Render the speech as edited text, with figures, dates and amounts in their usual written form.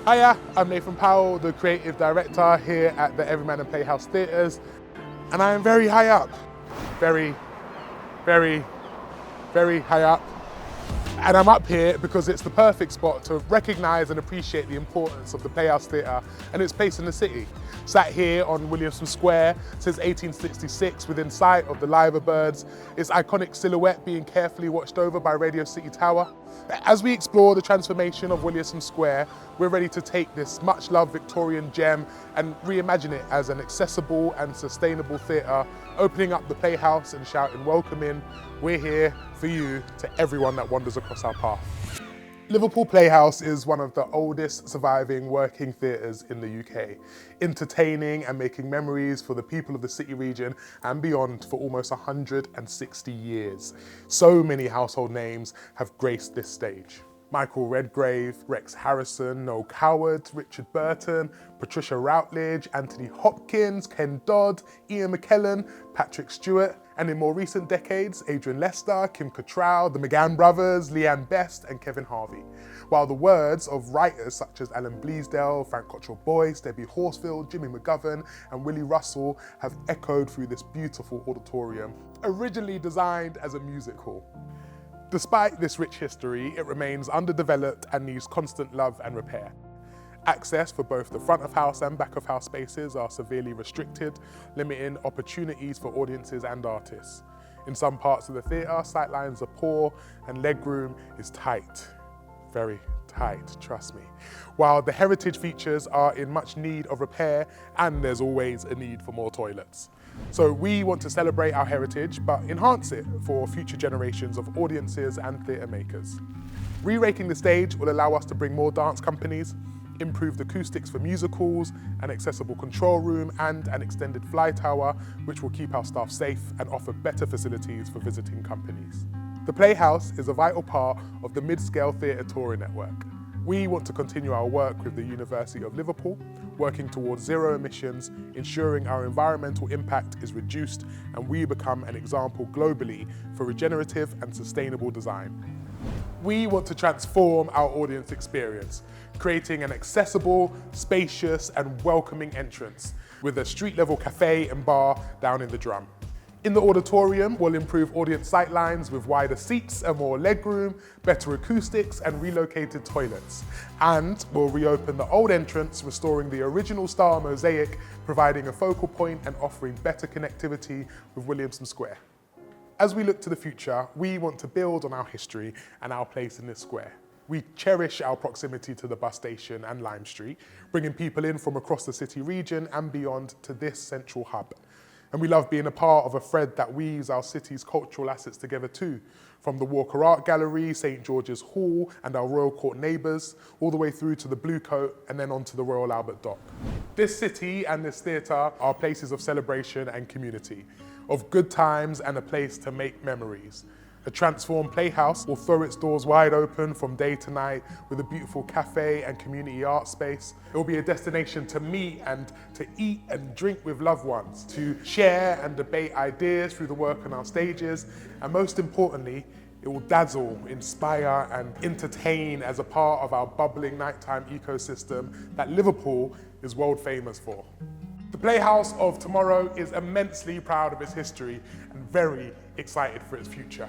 Hiya, I'm Nathan Powell, the Creative Director here at the Everyman and Playhouse Theatres, and I am very high up. Very, very, very high up. And I'm up here because it's the perfect spot to recognise and appreciate the importance of the Playhouse Theatre and its place in the city. Sat here on Williamson Square since 1866 within sight of the Liver Birds, its iconic silhouette being carefully watched over by Radio City Tower. As we explore the transformation of Williamson Square, we're ready to take this much-loved Victorian gem and reimagine it as an accessible and sustainable theatre, opening up the Playhouse and shouting welcome in, we're here for you, to everyone that wanders across our path. Liverpool Playhouse is one of the oldest surviving working theatres in the UK, entertaining and making memories for the people of the city region and beyond for almost 160 years. So many household names have graced this stage. Michael Redgrave, Rex Harrison, Noel Coward, Richard Burton, Patricia Routledge, Anthony Hopkins, Ken Dodd, Ian McKellen, Patrick Stewart, and in more recent decades, Adrian Lester, Kim Cattrall, the McGann brothers, Leanne Best, and Kevin Harvey. While the words of writers such as Alan Bleasdale, Frank Cottrell-Boyce, Debbie Horsfield, Jimmy McGovern, and Willie Russell have echoed through this beautiful auditorium, originally designed as a music hall. Despite this rich history, it remains underdeveloped and needs constant love and repair. Access for both the front of house and back of house spaces are severely restricted, limiting opportunities for audiences and artists. In some parts of the theatre, sightlines are poor and legroom is tight. Very tight, trust me. While the heritage features are in much need of repair, and there's always a need for more toilets. So we want to celebrate our heritage, but enhance it for future generations of audiences and theatre makers. Re-raking the stage will allow us to bring more dance companies, improved acoustics for musicals, an accessible control room and an extended fly tower, which will keep our staff safe and offer better facilities for visiting companies. The Playhouse is a vital part of the mid-scale theatre touring network. We want to continue our work with the University of Liverpool, working towards zero emissions, ensuring our environmental impact is reduced and we become an example globally for regenerative and sustainable design. We want to transform our audience experience, creating an accessible, spacious and welcoming entrance with a street-level cafe and bar down in the Drum. In the auditorium, we'll improve audience sightlines with wider seats and more legroom, better acoustics and relocated toilets. And we'll reopen the old entrance, restoring the original style mosaic, providing a focal point and offering better connectivity with Williamson Square. As we look to the future, we want to build on our history and our place in this square. We cherish our proximity to the bus station and Lime Street, bringing people in from across the city region and beyond to this central hub. And we love being a part of a thread that weaves our city's cultural assets together too, from the Walker Art Gallery, St George's Hall and our Royal Court neighbours, all the way through to the Blue Coat and then onto the Royal Albert Dock. This city and this theatre are places of celebration and community, of good times and a place to make memories. A transformed Playhouse will throw its doors wide open from day to night with a beautiful cafe and community art space. It will be a destination to meet and to eat and drink with loved ones, to share and debate ideas through the work on our stages, and most importantly, it will dazzle, inspire and entertain as a part of our bubbling nighttime ecosystem that Liverpool is world famous for. The Playhouse of tomorrow is immensely proud of its history and very excited for its future.